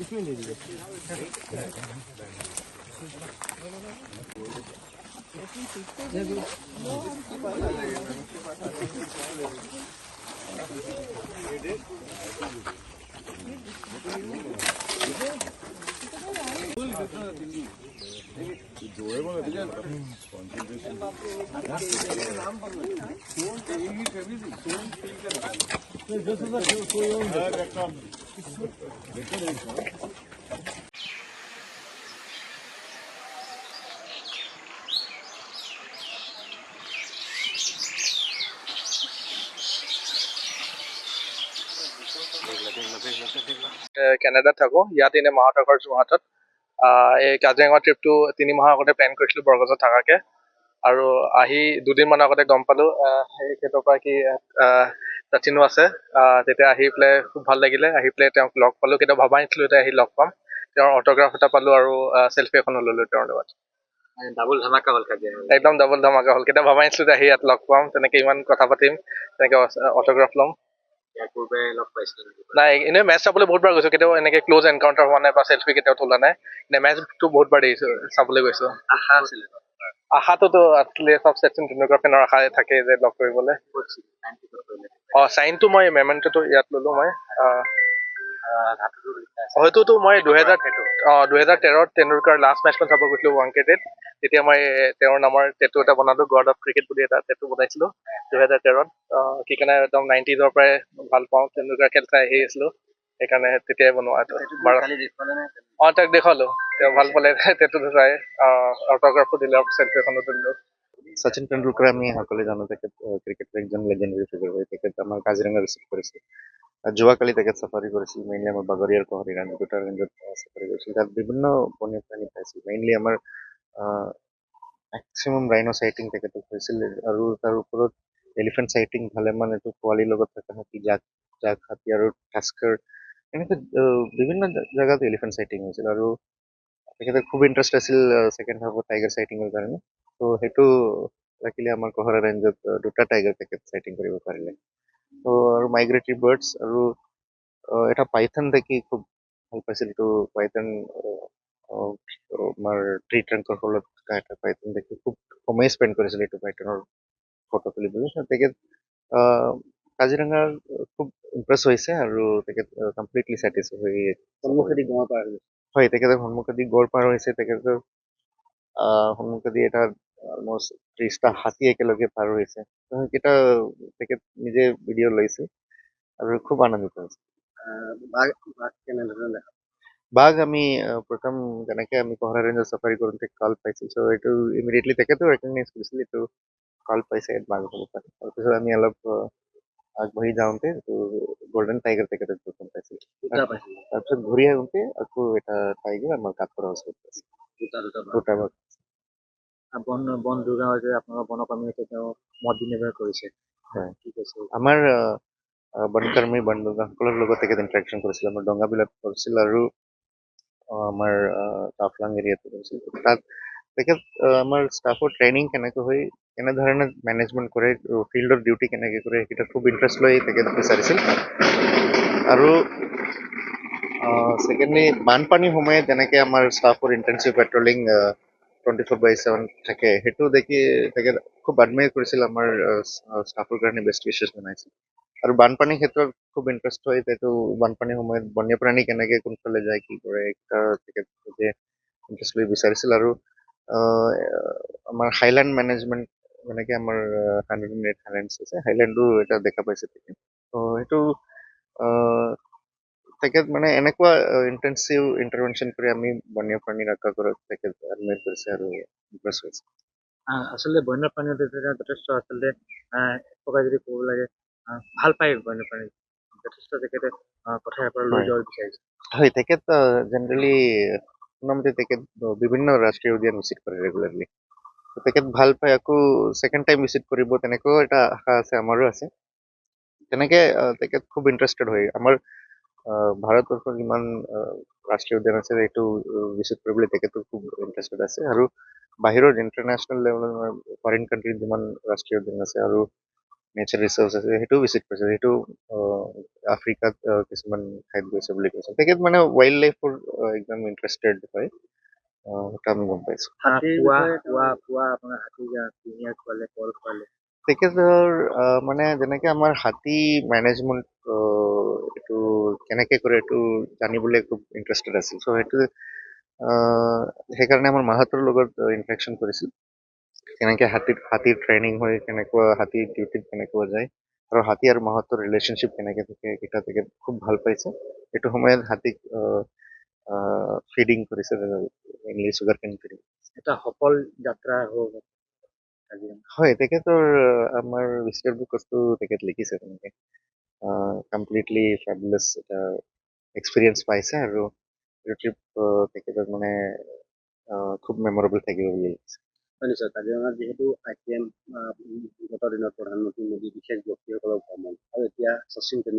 इसमें ले लीजिए কেনাডাত থাকো ইয়াত এনে মাহঁতৰ ঘৰ যোৰহাটত এই কাজিৰঙা ট্ৰিপটো 3 মাহৰ আগতে প্লেন কৰিছিলো বৰগছত থকাকে আৰু আহি 2 দিন মান আগতে গম পালো সেই ক্ষেত্ৰৰ পৰা কি সচিনো আছে তেতিয়া আহি পেলাই খুব ভাল লাগিলে আহি পেলাই তেওঁক লগ পালো কেতিয়াও ভবা নাছিলো এতিয়া আহি লগ পাম তেওঁৰ অট'গ্ৰাফ এটা পালো আৰু চেল্ফি এখনো ললো তেওঁৰ লগত ডাবল ধামাকা হ'ল কাজিৰঙা একদম ডাবল ধামাকা হ'ল কেতিয়াও ভবা নাছিলো আহি ইয়াত লগ পাম তেনেকে ইমান কথা পাতিম তেনেকে অট'গ্ৰাফ ল'ম ইয়াৰ পূৰ্বে লগ পাইছিলো নাই এনেই মেচ চাবলৈ বহুত বাৰ গৈছো কেতিয়াও এনেকে ক্ল'জ এনকাউণ্টাৰ হোৱা নাই বা চেল্ফি কেতিয়াও তোলা নাই নে মেচটো বহুত বাৰ দেখিছো চাবলৈ গৈছো আশা আছিলে আশাটোতো আছিলে চব শচীন তেণ্ডুলকাৰ ফেনৰ আশা থাকে যে লগ কৰিবলৈ চাইনটো মই মেমেণ্টটো ইয়াত ললো মই হয়তোতো মই 2013ত তেণ্ডুলকাৰ লাষ্ট মেচখন চাব গৈছিলো ৱাংকেটেত তেতিয়া মই তেওঁৰ নামৰ টেটু এটা বনালো গড অফ ক্ৰিকেট বুলি এটা টেটু বনাইছিলো 2013ত কি কাৰণে একদম 90s পৰাই ভাল পাওঁ তেণ্ডুলকাৰ খেল চাই আহি আছিলো সেইকাৰণে তেতিয়াই বনোৱা তাক দেখুৱালো তেওঁ ভাল পালে টেটুটো চাই অট'গ্ৰাফো দিলে চেল্ফি এখনো তুলিলো শচীন তেণ্ডুলকাৰ আমি সকলোৱে জানো তেখেত ক্ৰিকেটৰ একজন লেজেণ্ডাৰী ফিগাৰ হয় তেখেত আমাৰ কাজিৰঙা ভিজিট কৰিছিল যোৱাকালি তেখেত চাফাৰী কৰিছিল মেইনলি আমাৰ বাগৰিয়াৰ কহৰী ৰাণী দুটা ৰেঞ্জত চাফাৰী কৰিছিল তাত বিভিন্ন বন্যপ্ৰাণী পাইছিল মেইনলি আমাৰ মেক্সিমাম ৰাইনো চাইটিং তেখেতক হৈছিল আৰু তাৰ ওপৰত এলিফেণ্ট চাইটিং ভালেমান এইটো পোৱালিৰ লগত থকা হাতী জাক হাতী আৰু টাস্কাৰ এনেকৈ বিভিন্ন জেগাত এলিফেণ্ট চাইটিং হৈছিল আৰু তেখেতে খুব ইণ্টাৰেষ্ট আছিল ছেকেণ্ড হাফত টাইগাৰ চাইটিঙৰ কাৰণে তো সেইটো লাকিলি আমাৰ কহৰা ৰেঞ্জত দুটা টাইগাৰ তেখেত চাইটিং কৰিব পাৰিলে তো আৰু মাইগ্ৰেটৰী বাৰ্ডছ আৰু এটা পাইথন দেখি খুব ভাল পাইছিল এইটো পাইথন আমাৰ ট্ৰি ট্ৰাংকৰ ফলত থকা এটা পাইথন দেখি খুব সময় স্পেণ্ড কৰিছিল এইটো পাইথনৰ ফটো তুলিবলৈ তেখেত কাজিৰঙাৰ খুব ইম্প্ৰেছ হৈছে আৰু তেখেত কমপ্লিটলি ছেটিছফাই হৈ সন্মুখেদি গঁড় পাৰ হৈ হয় তেখেতে সন্মুখেদি গড় পাৰ হৈছে তেখেতৰ সন্মুখেদি এটা অলমষ্ট 30টা হাতী একেলগে পাৰ হৈছে সেইকেইটা তেখেত নিজে ভিডিঅ' লৈছে আৰু খুব আনন্দিত হৈছে বাঘ কেনেধৰণে দেখা বাঘ আমি প্ৰথম যেনেকে আমি কহৰা ৰেঞ্জত চাফাৰী কৰোঁতে কল পাইছিল চ' এইটো ইমিডিয়েটলি তেখেতো ৰেকগনাইজ কৰিছিল এইটো কল পাইছে বাঘ হ'ব পাৰে তাৰপিছত আমি অলপ আগবাঢ়ি যাওঁতে এইটো গল্ডেন টাইগাৰ তেখেতে প্ৰথম পাইছিল তাৰপিছত ঘূৰি আহোঁতে আকৌ এটা টাইগাৰ আমাৰ কাঠপৰা ওচৰত পাইছিল দুটা বাঘ বন দুৰ্গা যে আপোনালোকৰ বনকৰ্মী হৈছে তেওঁ মত বিনিময় কৰিছে হয় কি কৈছে আমাৰ বনকৰ্মী বন দুৰ্গাসকলৰ লগত তেখেত ইণ্টাৰেকশ্যন কৰিছিল আমাৰ ডঙাবিলাক কৰিছিল আৰু আমাৰ টাফলাং এৰিয়াটো কৰিছিল তাত তেখেত আমাৰ ষ্টাফৰ ট্ৰেইনিং কেনেকৈ হৈ কেনেধৰণে মেনেজমেণ্ট কৰে ফিল্ডৰ ডিউটি কেনেকৈ কৰে সেইকেইটা খুব ইণ্টাৰেষ্ট লৈ তেখেত বিচাৰিছিল আৰু ছেকেণ্ডলি বানপানীৰ সময়ত যেনেকৈ আমাৰ ষ্টাফৰ ইণ্টেনচিভ পেট্ৰলিং 24/7 থাকে সেইটো দেখি তেখেত খুব এডমায়াৰ কৰিছিল আমাৰ ষ্টাফৰ কাৰণে বেষ্ট উইচেছ বনাইছিল আৰু বানপানীৰ ক্ষেত্ৰত খুব ইণ্টাৰেষ্ট হয় এইটো বানপানীৰ সময়ত বন্যপ্ৰাণী কেনেকৈ কোনফালে যায় কি কৰে তেখেত ইণ্টাৰেষ্ট লৈ বিচাৰিছিল আৰু আমাৰ হাইলেণ্ড মেনেজমেণ্ট যেনেকৈ আমাৰ 108 হাইলেণ্ডছ আছে হাইলেণ্ডো এটা দেখা পাইছে তেখেত ত' সেইটো তেখেত মানে এনেকুৱা ইণ্টেনচিভ ইণ্টাৰভেনশ্যন কৰি আমি বন্যপ্ৰাণী ৰক্ষা কৰাত তেখেত এডমায়াৰ কৰিছে আৰু ইম্প্ৰেছ হৈছে আচলতে বন্যপ্ৰাণী যথেষ্ট আচলতে প্ৰকাৰে যদি ক'ব লাগে ভাল পায় বন্যপ্ৰাণী যথেষ্ট তেখেতে কথাৰ পৰা লৈ যাব বিচাৰিছে হয় তেখেত জেনেৰেলি শুনামতে তেখেত বিভিন্ন ৰাষ্ট্ৰীয় উদ্যান ভিজিট কৰে ৰেগুলাৰলি তেখেত ভাল পায় আকৌ ছেকেণ্ড টাইম ভিজিট কৰিব তেনেকুৱাও এটা আশা আছে আমাৰো আছে তেনেকৈ তেখেত খুব ইণ্টাৰেষ্টেড হয় আমাৰ ভাৰতবৰ্ষৰ যিমান ৰাষ্ট্ৰীয় উদ্যান আছে সেইটো ভিজিট কৰিবলৈ তেখেতো খুব ইণ্টাৰেষ্টেড আছে আৰু বাহিৰৰ ইণ্টাৰনেশ্যনেল লেভেলৰ ফৰেইন কাণ্ট্ৰিত যিমান ৰাষ্ট্ৰীয় উদ্যান আছে আৰু নেচাৰ ৰিচাৰ্চ আছে সেইটোও ভিজিট কৰিছে সেইটো আফ্ৰিকাত কিছুমান ঠাইত গৈছে বুলি কৈছে তেখেত মানে ৱাইল্ড লাইফৰ একদম ইণ্টাৰেষ্টেড হয় সেইটো আমি গম পাইছোঁ পুৱা আপোনাৰ হাতী কুঁহিয়াৰ খোৱালে কল খোৱালে তেখেতৰ মানে যেনেকে আমাৰ হাতী মেনেজমেণ্ট এইটো কেনেকে কৰে এইটো জানিবলৈ খুব ইণ্টাৰেষ্টেড আছিল চ' সেইটো সেইকাৰণে আমাৰ মাহঁতৰ লগত ইণ্টাৰেকশ্যন কৰিছিল কেনেকে হাতীৰ ট্ৰেইনিং হয় কেনেকুৱা হাতীৰ ডিউটিত কেনেকুৱা যায় আৰু হাতী আৰু মাহঁতৰ ৰিলেশ্যনশ্বিপ কেনেকে থাকে এটা তেখেত খুব ভাল পাইছে এইটো সময়ত হাতীক ফিডিং কৰিছে মেইনলি চুগাৰ কেন ফিডিং এটা সফল যাত্ৰা হ'ব কাজিৰঙা হয় তেখেতৰ আমাৰ ভিজিটৰ বুকতো তেখেত লিখিছে তেনেকে কমপ্লিটলি ফেবুলাছ এটা এক্সপিৰিয়েঞ্চ পাইছে আৰু এইটো ট্ৰিপ তেখেতৰ মানে খুব মেমৰেবল থাকিব বুলি লিখিছে হয় নিশ্চয় কাজিৰঙাত যিহেতু ICM বিগত দিনত প্ৰধানমন্ত্ৰী মোদী বিশেষ ব্যক্তিসকলৰ ভ্ৰমণ আৰু এতিয়া শচীন